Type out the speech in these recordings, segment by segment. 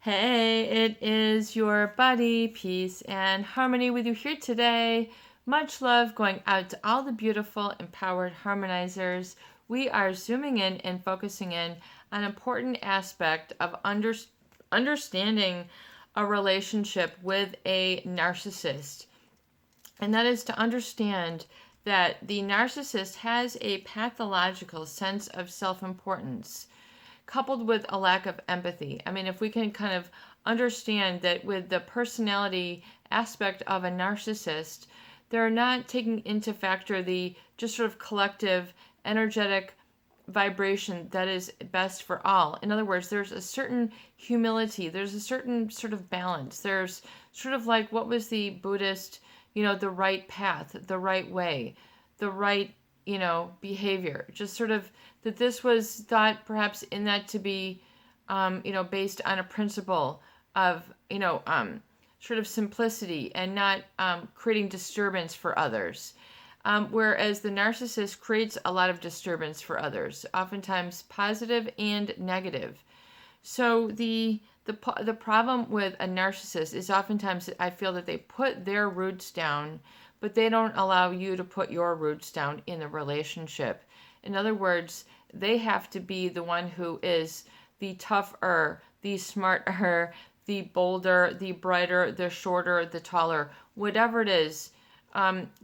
Hey, it is your buddy, Peace and Harmony with you here today. Much love going out to all the beautiful, empowered harmonizers. We are zooming in and focusing in on an important aspect of understanding a relationship with a narcissist. And that is to understand that the narcissist has a pathological sense of self-importance coupled with a lack of empathy. I mean, if we can kind of understand that with the personality aspect of a narcissist, they're not taking into factor the just sort of collective energetic vibration that is best for all. In other words, there's a certain humility, there's a certain sort of balance. There's sort of like what was the Buddhist, the right path, the right way, the right, behavior. Just sort of that this was thought perhaps in that to be, based on a principle of, sort of simplicity and not creating disturbance for others. Whereas the narcissist creates a lot of disturbance for others, oftentimes positive and negative. So the problem with a narcissist is oftentimes I feel that they put their roots down, but they don't allow you to put your roots down in the relationship. In other words, they have to be the one who is the tougher, the smarter, the bolder, the brighter, the shorter, the taller, whatever it is.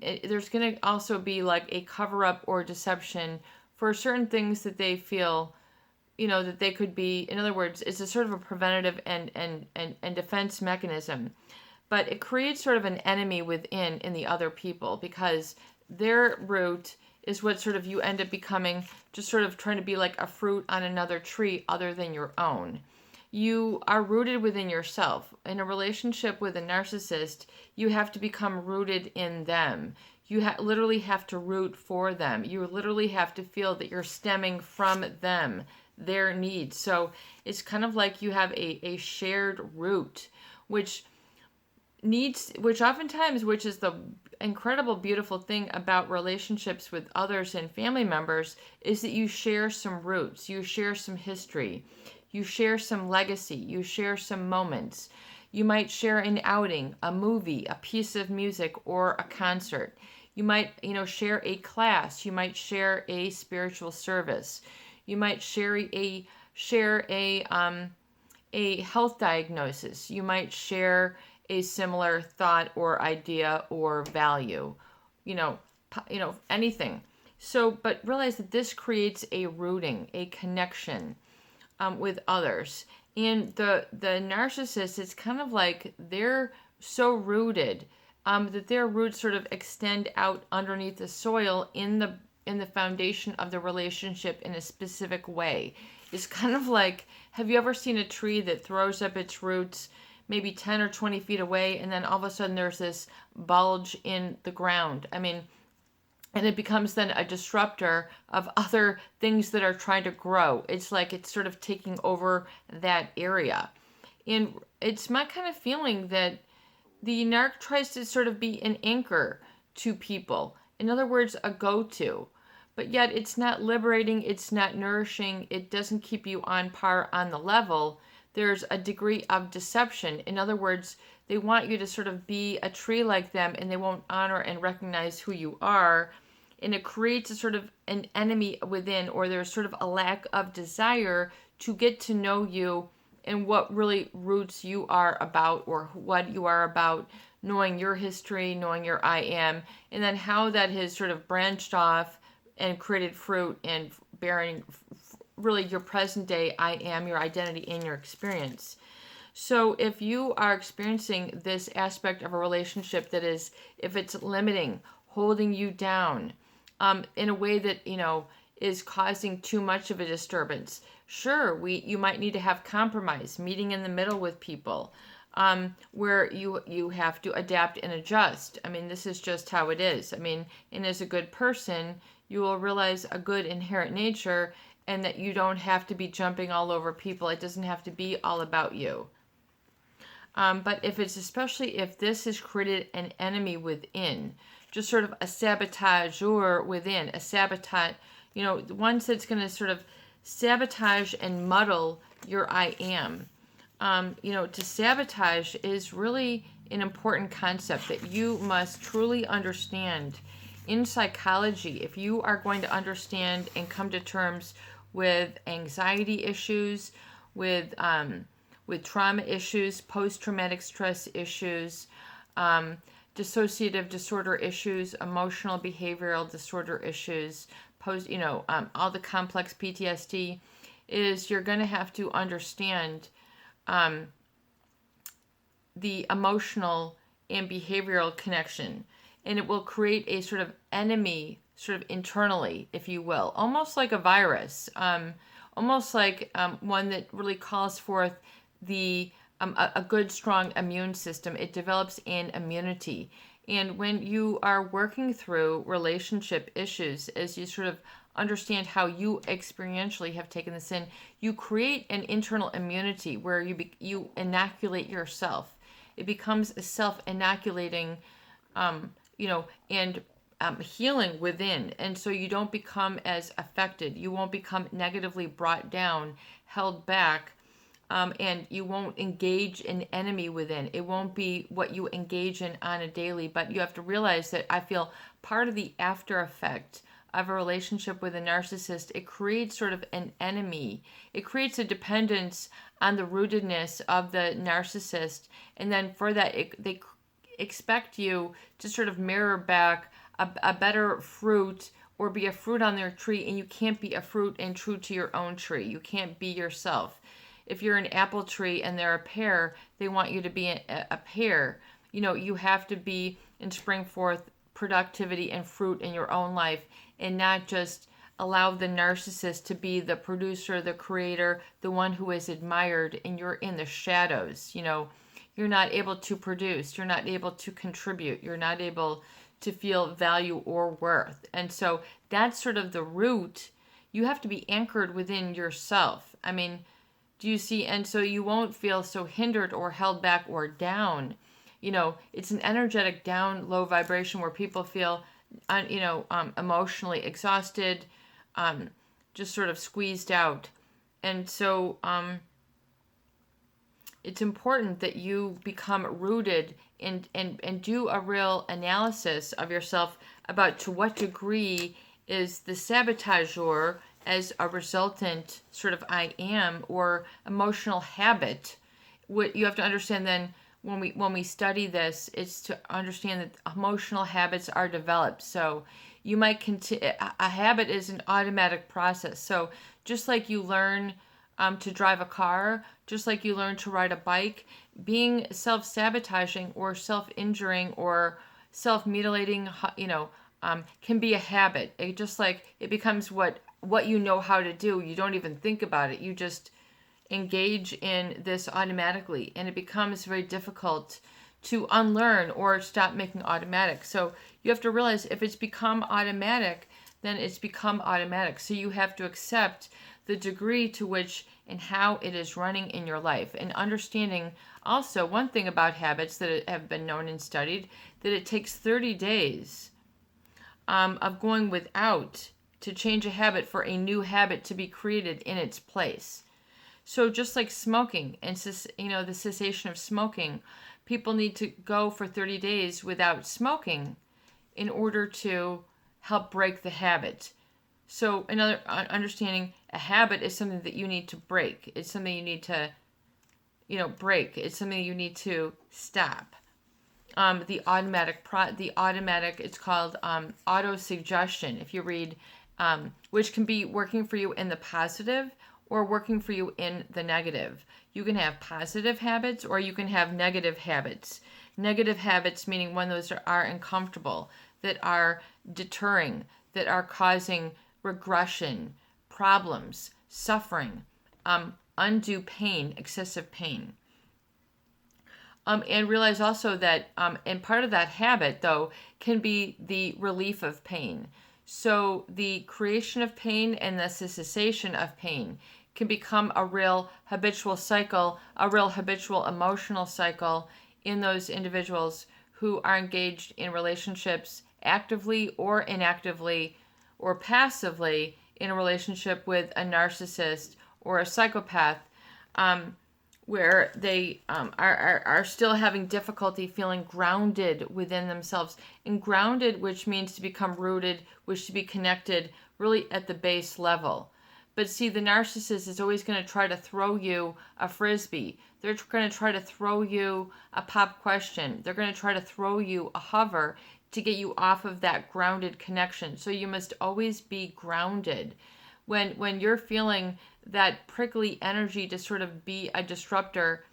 There's going to also be like a cover up or deception for certain things that they feel, that they could be. In other words, it's a sort of a preventative and defense mechanism. But it creates sort of an enemy within in the other people because their root is what sort of you end up becoming, just sort of trying to be like a fruit on another tree other than your own. You are rooted within yourself. In a relationship with a narcissist, you have to become rooted in them. You literally have to root for them. You literally have to feel that you're stemming from them, their needs. So it's kind of like you have a shared root, which oftentimes, which is the incredible, beautiful thing about relationships with others and family members, is that you share some roots, you share some history, you share some legacy, you share some moments. You might share an outing, a movie, a piece of music, or a concert. You might, share a class. You might share a spiritual service. You might share a health diagnosis. You might share a similar thought or idea or value, anything. So, but realize that this creates a rooting, a connection with others. And the narcissist, it's kind of like they're so rooted that their roots sort of extend out underneath the soil in the foundation of the relationship in a specific way. It's kind of like, have you ever seen a tree that throws up its roots maybe 10 or 20 feet away, and then all of a sudden there's this bulge in the ground? I mean, and it becomes then a disruptor of other things that are trying to grow. It's like it's sort of taking over that area. And it's my kind of feeling that the narc tries to sort of be an anchor to people. In other words, a go-to. But yet it's not liberating, it's not nourishing, it doesn't keep you on par on the level. There's a degree of deception. In other words, they want you to sort of be a tree like them, and they won't honor and recognize who you are. And it creates a sort of an enemy within, or there's sort of a lack of desire to get to know you and what really roots you are about, or what you are about, knowing your history, knowing your I am, and then how that has sort of branched off and created fruit and bearing really your present day I am, your identity, and your experience. So if you are experiencing this aspect of a relationship that is, if it's limiting, holding you down, in a way that, is causing too much of a disturbance, sure, you might need to have compromise, meeting in the middle with people, where you have to adapt and adjust. I mean, this is just how it is. I mean, and as a good person, you will realize a good inherent nature, and that you don't have to be jumping all over people. It doesn't have to be all about you. But especially if this has created an enemy within, just sort of a saboteur within, a sabotage, the ones that's going to sort of sabotage and muddle your I am. to sabotage is really an important concept that you must truly understand. In psychology, if you are going to understand and come to terms with anxiety issues, with trauma issues, post-traumatic stress issues, dissociative disorder issues, emotional behavioral disorder issues, all the complex PTSD, is you're going to have to understand the emotional and behavioral connection. And it will create a sort of enemy, sort of internally, if you will, almost like a virus, almost like one that really calls forth a good, strong immune system. It develops an immunity. And when you are working through relationship issues, as you sort of understand how you experientially have taken this in, you create an internal immunity where you inoculate yourself. It becomes a self-inoculating, and healing within. And so you don't become as affected. You won't become negatively brought down, held back, and you won't engage in enemy within. It won't be what you engage in on a daily, but you have to realize that I feel part of the after effect of a relationship with a narcissist, it creates sort of an enemy. It creates a dependence on the rootedness of the narcissist. And then for that, they expect you to sort of mirror back a better fruit or be a fruit on their tree, and you can't be a fruit and true to your own tree. You can't be yourself. If you're an apple tree and they're a pear, they want you to be a pear. You have to be and spring forth productivity and fruit in your own life, and not just allow the narcissist to be the producer, the creator, the one who is admired, and you're in the shadows. You're not able to produce, you're not able to contribute, you're not able to feel value or worth. And so that's sort of the root. You have to be anchored within yourself. I mean, do you see? And so you won't feel so hindered or held back or down. It's an energetic down, low vibration where people feel, emotionally exhausted, just sort of squeezed out. And so it's important that you become rooted and do a real analysis of yourself about to what degree is the sabotager as a resultant sort of I am or emotional habit. What you have to understand then when we study this, it's to understand that emotional habits are developed. So you might continue, a habit is an automatic process. So just like you learn to drive a car, just like you learn to ride a bike, being self-sabotaging or self-injuring or self-mutilating, can be a habit. It becomes what you know how to do. You don't even think about it. You just engage in this automatically, and it becomes very difficult to unlearn or stop making automatic. So you have to realize if it's become automatic, then it's become automatic. So you have to accept the degree to which and how it is running in your life. And understanding also one thing about habits that have been known and studied, that it takes 30 days of going without to change a habit for a new habit to be created in its place. So just like smoking and the cessation of smoking, people need to go for 30 days without smoking in order to help break the habit. So another understanding, a habit is something that you need to break. It's something you need to, break. It's something you need to stop. The automatic, it's called auto-suggestion. If you read, which can be working for you in the positive or working for you in the negative. You can have positive habits or you can have negative habits. Negative habits meaning when those are uncomfortable, that are deterring, that are causing regression, problems, suffering, undue pain, excessive pain. And realize also that, and part of that habit, though, can be the relief of pain. So the creation of pain and the cessation of pain can become a real habitual cycle, a real habitual emotional cycle in those individuals who are engaged in relationships actively or inactively or passively in a relationship with a narcissist or a psychopath, where they are still having difficulty feeling grounded within themselves. And grounded, which means to become rooted, which to be connected really at the base level. But see, the narcissist is always going to try to throw you a frisbee. They're going to try to throw you a pop question. They're going to try to throw you a hover to get you off of that grounded connection. So you must always be grounded. When you're feeling that prickly energy to sort of be a disruptor,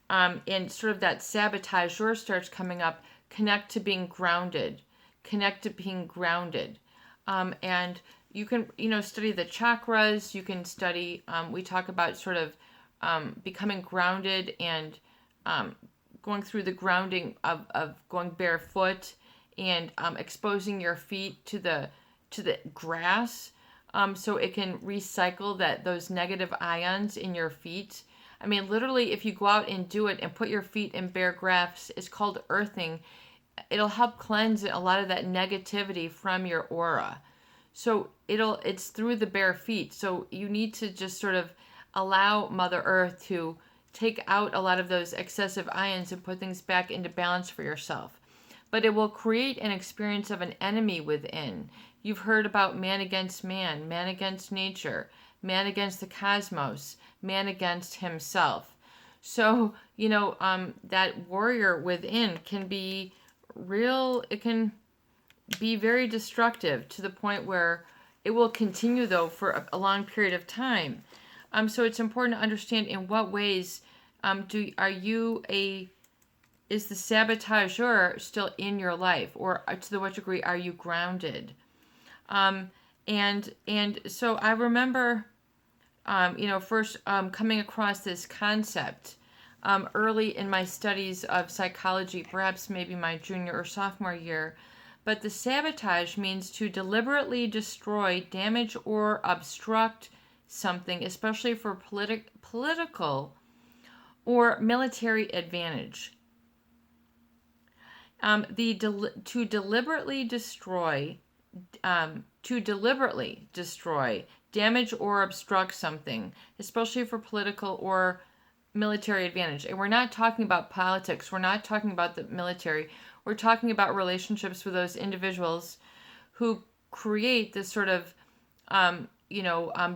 and sort of that sabotage starts coming up, connect to being grounded. Connect to being grounded. And you can, study the chakras. You can study, we talk about sort of becoming grounded and going through the grounding of going barefoot and exposing your feet to the grass, so it can recycle those negative ions in your feet. I mean, literally, if you go out and do it and put your feet in bare grass, it's called earthing. It'll help cleanse a lot of that negativity from your aura. So it's through the bare feet. So you need to just sort of allow Mother Earth to take out a lot of those excessive ions and put things back into balance for yourself. But it will create an experience of an enemy within. You've heard about man against nature, man against the cosmos, man against himself. So, that warrior within can be real, it can be very destructive to the point where it will continue, though, for a long period of time. So it's important to understand in what ways is the saboteur still in your life, or to what degree are you grounded? And so I remember, first coming across this concept early in my studies of psychology, perhaps maybe my junior or sophomore year. But the sabotage means to deliberately destroy, damage, or obstruct something, especially for political or military advantage. To deliberately destroy, damage, or obstruct something, especially for political or military advantage. And we're not talking about politics. We're not talking about the military. We're talking about relationships with those individuals who create this sort of,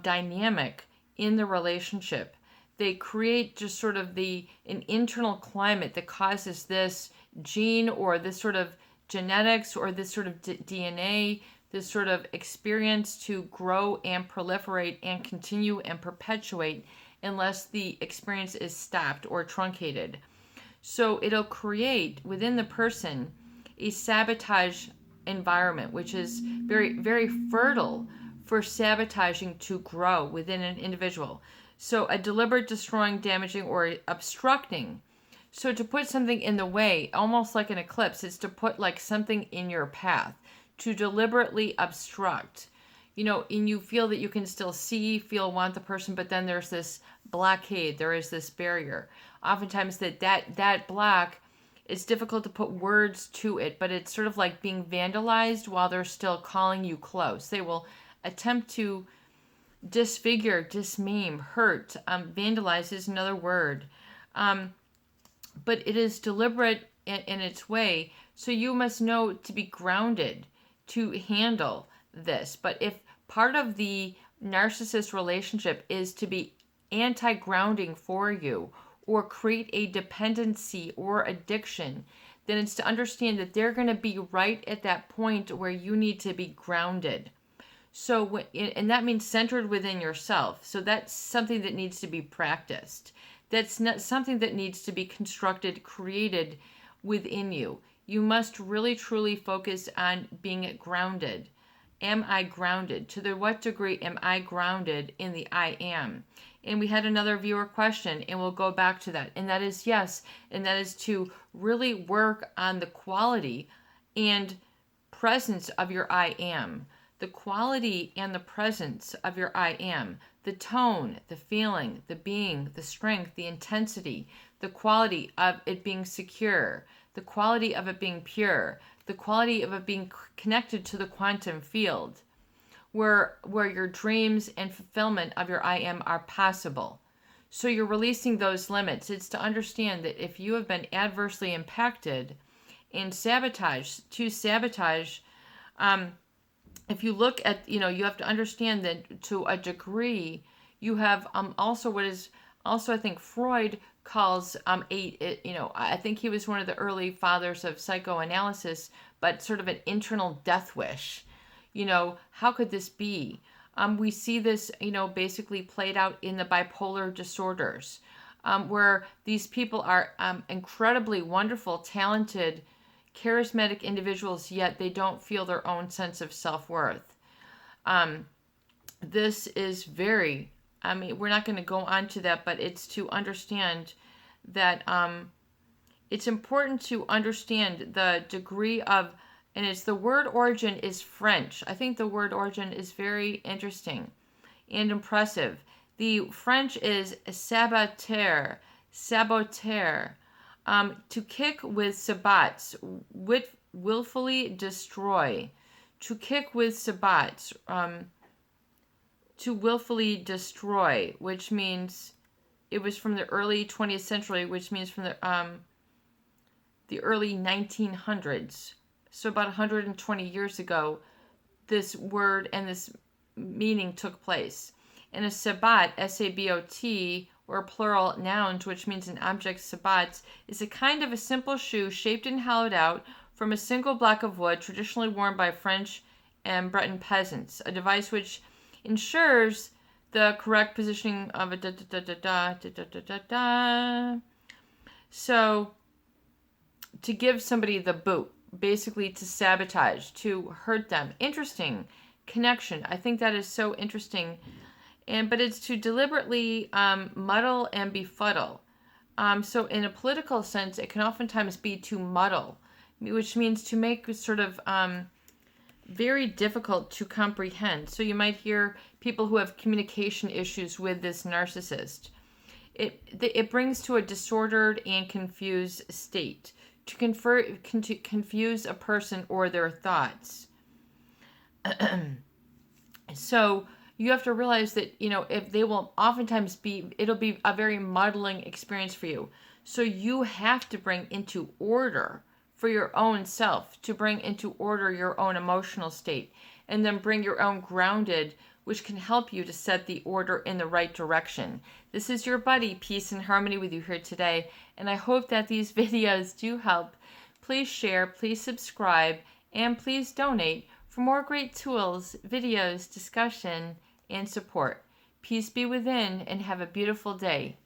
dynamic in the relationship. They create just sort of an internal climate that causes this gene or this sort of genetics or this sort of DNA, this sort of experience to grow and proliferate and continue and perpetuate unless the experience is stopped or truncated. So it'll create within the person a sabotage environment, which is very, very fertile for sabotaging to grow within an individual. So a deliberate destroying, damaging, or obstructing. So to put something in the way, almost like an eclipse, is to put like something in your path, to deliberately obstruct. And you feel that you can still see, want the person, but then there's this blockade, there is this barrier. Oftentimes that block, it's difficult to put words to it, but it's sort of like being vandalized while they're still calling you close. They will attempt to disfigure, dismeme, hurt. Vandalize is another word. But it is deliberate in its way. So you must know to be grounded to handle this. But if part of the narcissist relationship is to be anti-grounding for you or create a dependency or addiction, then it's to understand that they're going to be right at that point where you need to be grounded. So, and that means centered within yourself. So that's something that needs to be practiced. That's not something that needs to be constructed, created within you. You must really, truly focus on being grounded. Am I grounded? To what degree am I grounded in the I am? And we had another viewer question, and we'll go back to that. And that is yes. And that is to really work on the quality and presence of your I am. The quality and the presence of your I am. The tone, the feeling, the being, the strength, the intensity, the quality of it being secure, the quality of it being pure, the quality of it being connected to the quantum field, where your dreams and fulfillment of your I am are possible. So you're releasing those limits. It's to understand that if you have been adversely impacted and sabotage, if you look at, you have to understand that to a degree, you have also what is also, I think Freud calls I think he was one of the early fathers of psychoanalysis, but sort of an internal death wish. How could this be? We see this, basically played out in the bipolar disorders, where these people are incredibly wonderful, talented, charismatic individuals, yet they don't feel their own sense of self-worth. This is very, we're not going to go on to that, but it's to understand that it's important to understand the degree of, and it's the word origin is French. I think the word origin is very interesting and impressive. The French is saboteur, to kick with sabots, willfully destroy. To kick with sabots, to willfully destroy, which means it was from the early 20th century, which means from the early 1900s. So about 120 years ago, this word and this meaning took place. And a sabot, S-A-B-O-T, or plural nouns, which means an object, sabots, is a kind of a simple shoe shaped and hollowed out from a single block of wood, traditionally worn by French and Breton peasants. A device which ensures the correct positioning of a da-da-da-da-da-da-da-da-da. So, to give somebody the boot, basically to sabotage, to hurt them. Interesting connection. I think that is so interesting. But it's to deliberately muddle and befuddle. So in a political sense, it can oftentimes be to muddle, which means to make sort of very difficult to comprehend. So you might hear people who have communication issues with this narcissist. It brings to a disordered and confused state, to confuse a person or their thoughts. So you have to realize that, if they will oftentimes it'll be a very muddling experience for you. So you have to bring into order for your own self, to bring into order your own emotional state, and then bring your own grounded, which can help you to set the order in the right direction. This is your buddy, Peace and Harmony, with you here today, and I hope that these videos do help. Please share, please subscribe, and please donate for more great tools, videos, discussion, and support. Peace be within, and have a beautiful day.